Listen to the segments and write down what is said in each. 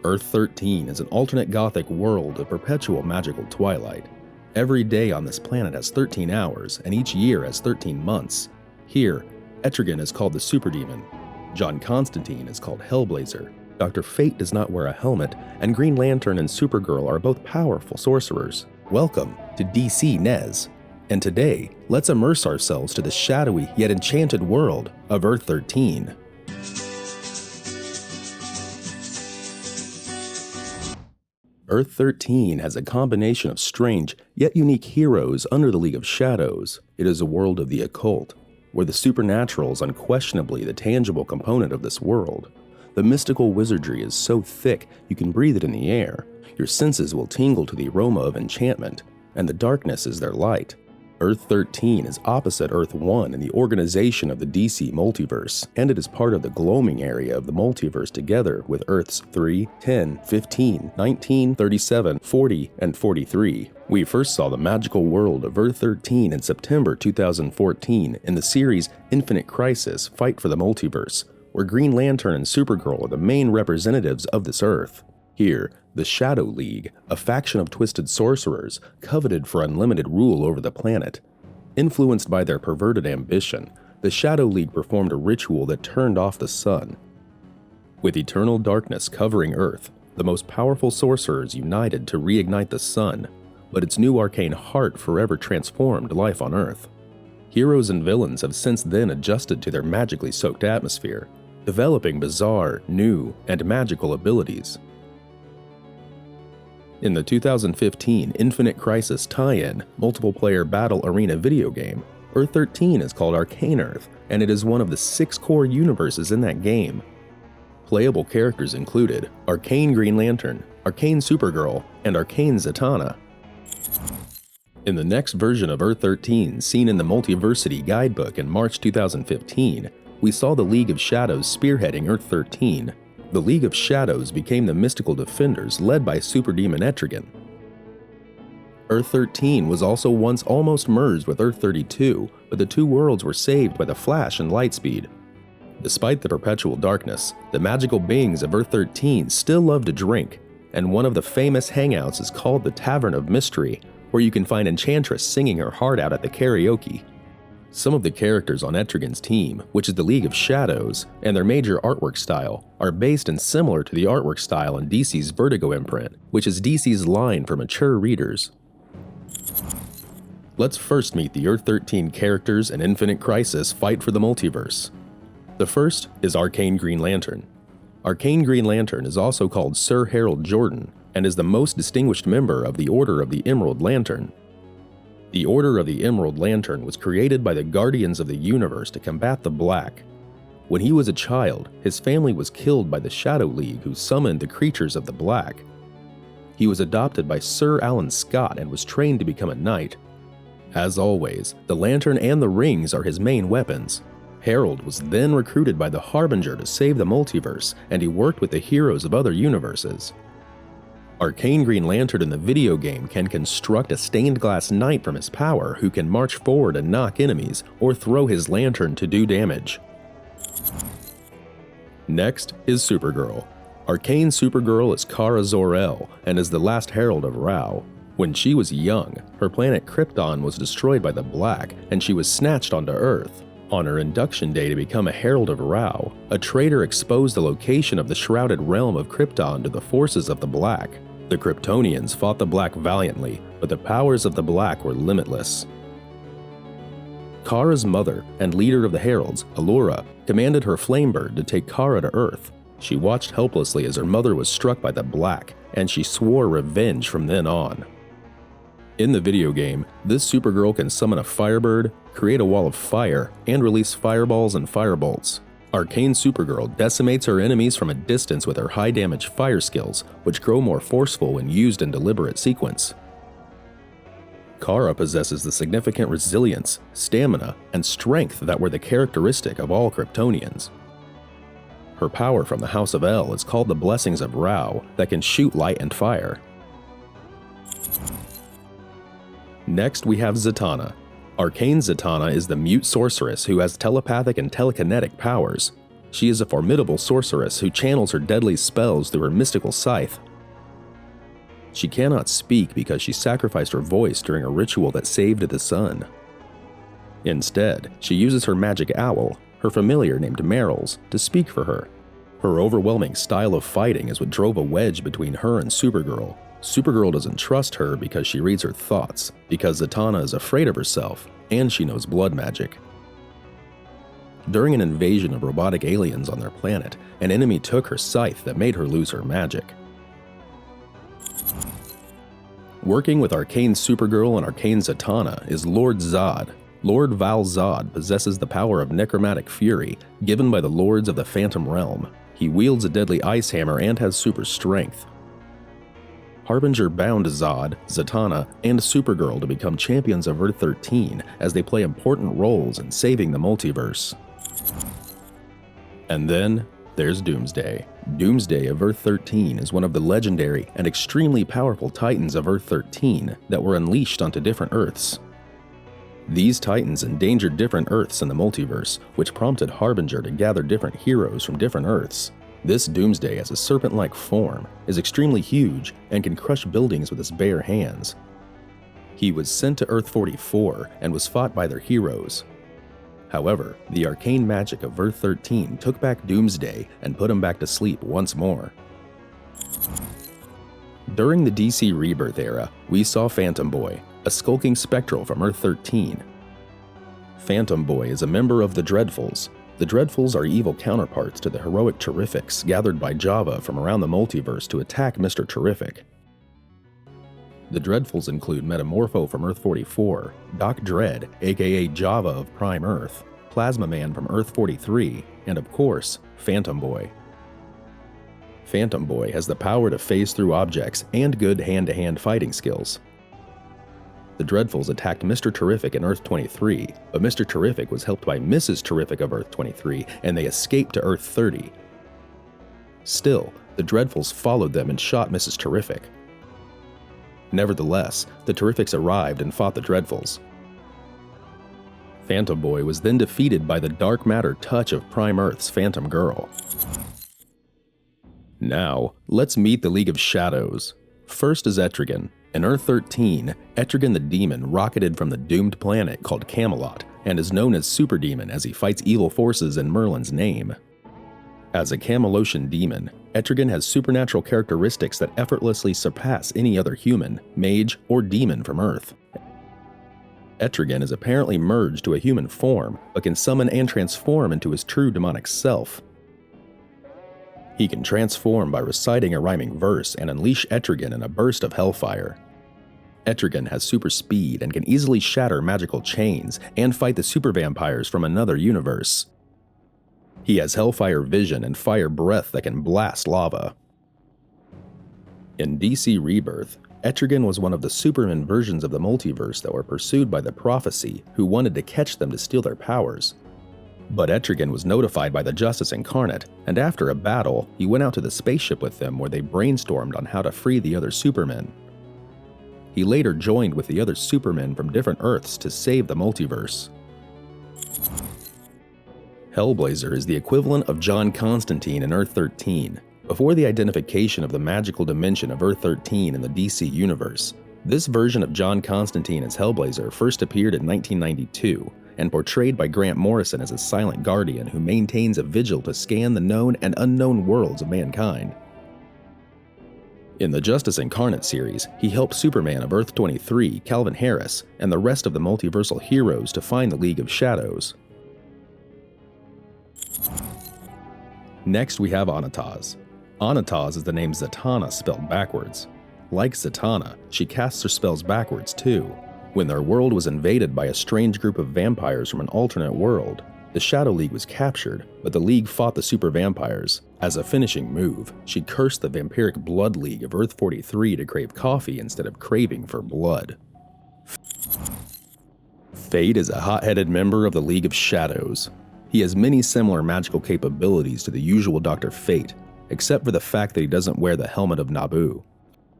Earth 13 is an alternate gothic world of perpetual magical twilight. Every day on this planet has 13 hours, and each year has 13 months. Here, Etrigan is called the Superdemon, John Constantine is called Hellblazer, Dr. Fate does not wear a helmet, and Green Lantern and Supergirl are both powerful sorcerers. Welcome to DC NES. And today, let's immerse ourselves to the shadowy yet enchanted world of Earth 13. Earth 13 has a combination of strange yet unique heroes under the League of Shadows. It is a world of the occult, where the supernatural is unquestionably the tangible component of this world. The mystical wizardry is so thick you can breathe it in the air. Your senses will tingle to the aroma of enchantment, and the darkness is their light. Earth 13 is opposite Earth 1 in the organization of the DC Multiverse, and it is part of the gloaming area of the Multiverse together with Earths 3, 10, 15, 19, 37, 40, and 43. We first saw the magical world of Earth 13 in September 2014 in the series Infinite Crisis: Fight for the Multiverse, where Green Lantern and Supergirl are the main representatives of this Earth. Here, the Shadow League, a faction of twisted sorcerers, coveted for unlimited rule over the planet. Influenced by their perverted ambition, the Shadow League performed a ritual that turned off the sun. With eternal darkness covering Earth, the most powerful sorcerers united to reignite the sun, but its new arcane heart forever transformed life on Earth. Heroes and villains have since then adjusted to their magically soaked atmosphere, developing bizarre, new, and magical abilities. In the 2015 Infinite Crisis tie-in, multiple-player battle arena video game, Earth 13 is called Arcane Earth, and it is one of the 6 core universes in that game. Playable characters included Arcane Green Lantern, Arcane Supergirl, and Arcane Zatanna. In the next version of Earth 13, seen in the Multiversity guidebook in March 2015, we saw the League of Shadows spearheading Earth 13. The League of Shadows became the mystical defenders led by Superdemon Etrigan. Earth 13 was also once almost merged with Earth 32, but the two worlds were saved by the Flash and Lightspeed. Despite the perpetual darkness, the magical beings of Earth 13 still love to drink, and one of the famous hangouts is called the Tavern of Mystery, where you can find Enchantress singing her heart out at the karaoke. Some of the characters on Etrigan's team, which is the League of Shadows, and their major artwork style, are based and similar to the artwork style in DC's Vertigo imprint, which is DC's line for mature readers. Let's first meet the Earth 13 characters in Infinite Crisis: Fight for the Multiverse. The first is Arcane Green Lantern. Arcane Green Lantern is also called Sir Harold Jordan, and is the most distinguished member of the Order of the Emerald Lantern. The Order of the Emerald Lantern was created by the Guardians of the Universe to combat the Black. When he was a child, his family was killed by the Shadow League, who summoned the creatures of the Black. He was adopted by Sir Alan Scott and was trained to become a knight. As always, the lantern and the rings are his main weapons. Harold was then recruited by the Harbinger to save the multiverse, and he worked with the heroes of other universes. Arcane Green Lantern in the video game can construct a stained glass knight from his power who can march forward and knock enemies, or throw his lantern to do damage. Next is Supergirl. Arcane Supergirl is Kara Zor-El and is the last herald of Rao. When she was young, her planet Krypton was destroyed by the Black, and she was snatched onto Earth. On her induction day to become a Herald of Rao, a traitor exposed the location of the shrouded realm of Krypton to the forces of the Black. The Kryptonians fought the Black valiantly, but the powers of the Black were limitless. Kara's mother and leader of the Heralds, Allura, commanded her Flamebird to take Kara to Earth. She watched helplessly as her mother was struck by the Black, and she swore revenge from then on. In the video game, this Supergirl can summon a Firebird, create a wall of fire, and release fireballs and firebolts. Arcane Supergirl decimates her enemies from a distance with her high-damage fire skills, which grow more forceful when used in deliberate sequence. Kara possesses the significant resilience, stamina, and strength that were the characteristic of all Kryptonians. Her power from the House of El is called the Blessings of Rao, that can shoot light and fire. Next, we have Zatanna. Arcane Zatanna is the mute sorceress who has telepathic and telekinetic powers. She is a formidable sorceress who channels her deadly spells through her mystical scythe. She cannot speak because she sacrificed her voice during a ritual that saved the sun. Instead, she uses her magic owl, her familiar named Meryl's, to speak for her. Her overwhelming style of fighting is what drove a wedge between her and Supergirl. Supergirl doesn't trust her because she reads her thoughts, because Zatanna is afraid of herself, and she knows blood magic. During an invasion of robotic aliens on their planet, an enemy took her scythe that made her lose her magic. Working with Arcane Supergirl and Arcane Zatanna is Lord Zod. Lord Val Zod possesses the power of necromantic fury, given by the Lords of the Phantom Realm. He wields a deadly ice hammer and has super strength. Harbinger bound Zod, Zatanna, and Supergirl to become champions of Earth 13 as they play important roles in saving the multiverse. And then, there's Doomsday. Doomsday of Earth 13 is one of the legendary and extremely powerful Titans of Earth 13 that were unleashed onto different Earths. These Titans endangered different Earths in the multiverse, which prompted Harbinger to gather different heroes from different Earths. This Doomsday has a serpent-like form, is extremely huge, and can crush buildings with his bare hands. He was sent to Earth 44 and was fought by their heroes. However, the arcane magic of Earth 13 took back Doomsday and put him back to sleep once more. During the DC Rebirth era, we saw Phantom Boy, a skulking spectral from Earth 13. Phantom Boy is a member of the Dreadfuls. The Dreadfuls are evil counterparts to the heroic Terrifics gathered by Java from around the multiverse to attack Mr. Terrific. The Dreadfuls include Metamorpho from Earth 44, Doc Dread, aka Java of Prime Earth, Plasma Man from Earth 43, and of course, Phantom Boy. Phantom Boy has the power to phase through objects and good hand-to-hand fighting skills. The Dreadfuls attacked Mr. Terrific in Earth 23, but Mr. Terrific was helped by Mrs. Terrific of Earth 23, and they escaped to Earth 30. Still, the Dreadfuls followed them and shot Mrs. Terrific. Nevertheless, the Terrifics arrived and fought the Dreadfuls. Phantom Boy was then defeated by the dark matter touch of Prime Earth's Phantom Girl. Now, let's meet the League of Shadows. First is Etrigan. In Earth 13, Etrigan the Demon rocketed from the doomed planet called Camelot and is known as Superdemon as he fights evil forces in Merlin's name. As a Camelosian demon, Etrigan has supernatural characteristics that effortlessly surpass any other human, mage, or demon from Earth. Etrigan is apparently merged to a human form, but can summon and transform into his true demonic self. He can transform by reciting a rhyming verse and unleash Etrigan in a burst of hellfire. Etrigan has super speed and can easily shatter magical chains and fight the super vampires from another universe. He has hellfire vision and fire breath that can blast lava. In DC Rebirth, Etrigan was one of the Superman versions of the multiverse that were pursued by the Prophecy, who wanted to catch them to steal their powers. But Etrigan was notified by the Justice Incarnate, and after a battle, he went out to the spaceship with them where they brainstormed on how to free the other Supermen. He later joined with the other Supermen from different Earths to save the multiverse. Hellblazer is the equivalent of John Constantine in Earth 13. Before the identification of the magical dimension of Earth 13 in the DC universe, this version of John Constantine as Hellblazer first appeared in 1992 and portrayed by Grant Morrison as a silent guardian who maintains a vigil to scan the known and unknown worlds of mankind. In the Justice Incarnate series, he helped Superman of Earth 23, Calvin Harris, and the rest of the multiversal heroes to find the League of Shadows. Next we have Annataz. Annataz is the name Zatanna spelled backwards. Like Zatanna, she casts her spells backwards too. When their world was invaded by a strange group of vampires from an alternate world, the Shadow League was captured, but the League fought the super vampires. As a finishing move, she cursed the vampiric Blood League of Earth 43 to crave coffee instead of craving for blood. Fate is a hot-headed member of the League of Shadows. He has many similar magical capabilities to the usual Dr. Fate, except for the fact that he doesn't wear the helmet of Nabu.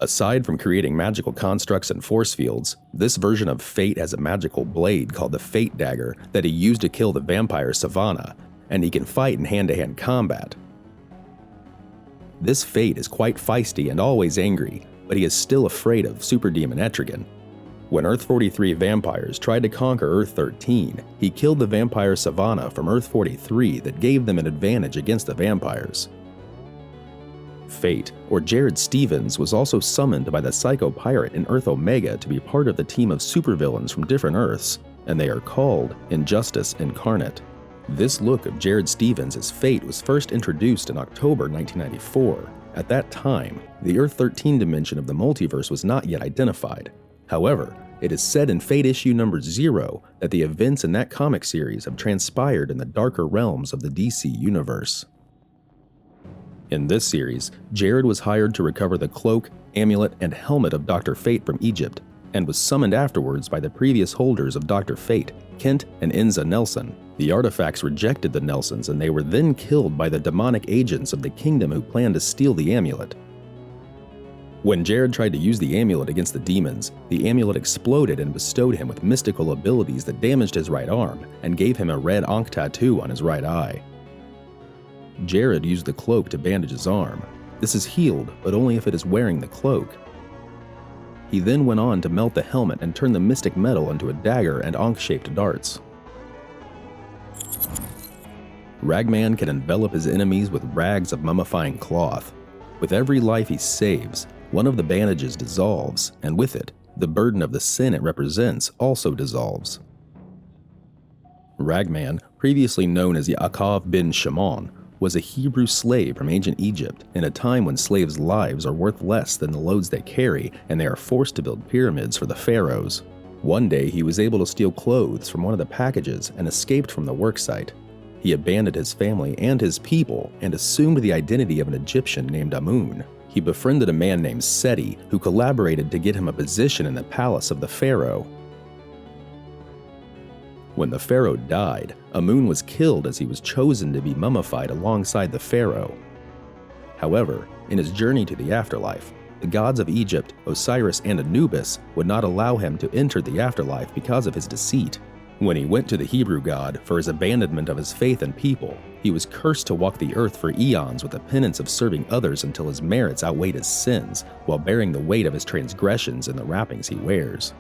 Aside from creating magical constructs and force fields, this version of Fate has a magical blade called the Fate Dagger that he used to kill the vampire Savannah, and he can fight in hand-to-hand combat. This Fate is quite feisty and always angry, but he is still afraid of Superdemon Etrigan. When Earth-43 vampires tried to conquer Earth-13, he killed the vampire Savannah from Earth-43 that gave them an advantage against the vampires. Fate, or Jared Stevens, was also summoned by the Psycho Pirate in Earth Omega to be part of the team of supervillains from different Earths, and they are called Injustice Incarnate. This look of Jared Stevens as Fate was first introduced in October 1994. At that time, the Earth-13 dimension of the multiverse was not yet identified. However, it is said in Fate issue number 0 that the events in that comic series have transpired in the darker realms of the DC universe. In this series, Jared was hired to recover the cloak, amulet, and helmet of Dr. Fate from Egypt, and was summoned afterwards by the previous holders of Dr. Fate, Kent and Enza Nelson. The artifacts rejected the Nelsons, and they were then killed by the demonic agents of the kingdom who planned to steal the amulet. When Jared tried to use the amulet against the demons, the amulet exploded and bestowed him with mystical abilities that damaged his right arm and gave him a red Ankh tattoo on his right eye. Jared used the cloak to bandage his arm. This is healed, but only if it is wearing the cloak. He then went on to melt the helmet and turn the mystic metal into a dagger and Ankh-shaped darts. Ragman can envelop his enemies with rags of mummifying cloth. With every life he saves, one of the bandages dissolves, and with it, the burden of the sin it represents also dissolves. Ragman, previously known as Yaakov bin Shimon, was a Hebrew slave from ancient Egypt in a time when slaves' lives are worth less than the loads they carry, and they are forced to build pyramids for the pharaohs. One day he was able to steal clothes from one of the packages and escaped from the worksite. He abandoned his family and his people and assumed the identity of an Egyptian named Amun. He befriended a man named Seti, who collaborated to get him a position in the palace of the pharaoh. When the pharaoh died, Amun was killed as he was chosen to be mummified alongside the pharaoh. However, in his journey to the afterlife, the gods of Egypt, Osiris and Anubis, would not allow him to enter the afterlife because of his deceit. When he went to the Hebrew god for his abandonment of his faith and people, he was cursed to walk the earth for eons with the penance of serving others until his merits outweighed his sins, while bearing the weight of his transgressions in the wrappings he wears.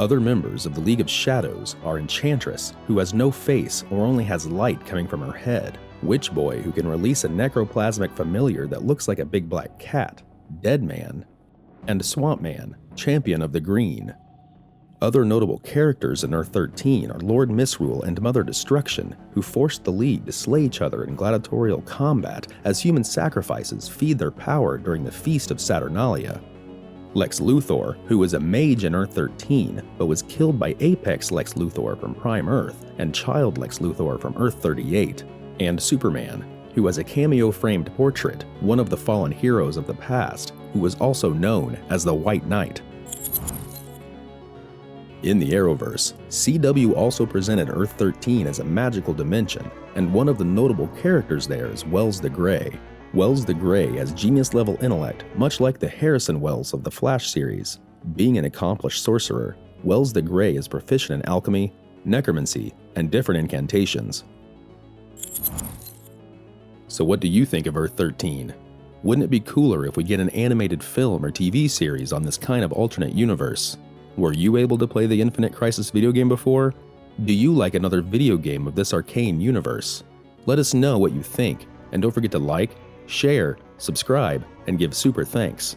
Other members of the League of Shadows are Enchantress, who has no face or only has light coming from her head, Witch Boy, who can release a necroplasmic familiar that looks like a big black cat, Deadman, and Swamp Man, Champion of the Green. Other notable characters in Earth-13 are Lord Misrule and Mother Destruction, who forced the League to slay each other in gladiatorial combat as human sacrifices feed their power during the Feast of Saturnalia. Lex Luthor, who was a mage in Earth-13, but was killed by Apex Lex Luthor from Prime Earth and Child Lex Luthor from Earth-38, and Superman, who was a cameo-framed portrait, one of the fallen heroes of the past, who was also known as the White Knight. In the Arrowverse, CW also presented Earth-13 as a magical dimension, and one of the notable characters there is Wells the Grey. Wells the Grey has genius-level intellect, much like the Harrison Wells of the Flash series. Being an accomplished sorcerer, Wells the Grey is proficient in alchemy, necromancy, and different incantations. So what do you think of Earth-13? Wouldn't it be cooler if we get an animated film or TV series on this kind of alternate universe? Were you able to play the Infinite Crisis video game before? Do you like another video game of this Arcane universe? Let us know what you think, and don't forget to like, share, subscribe, and give super thanks.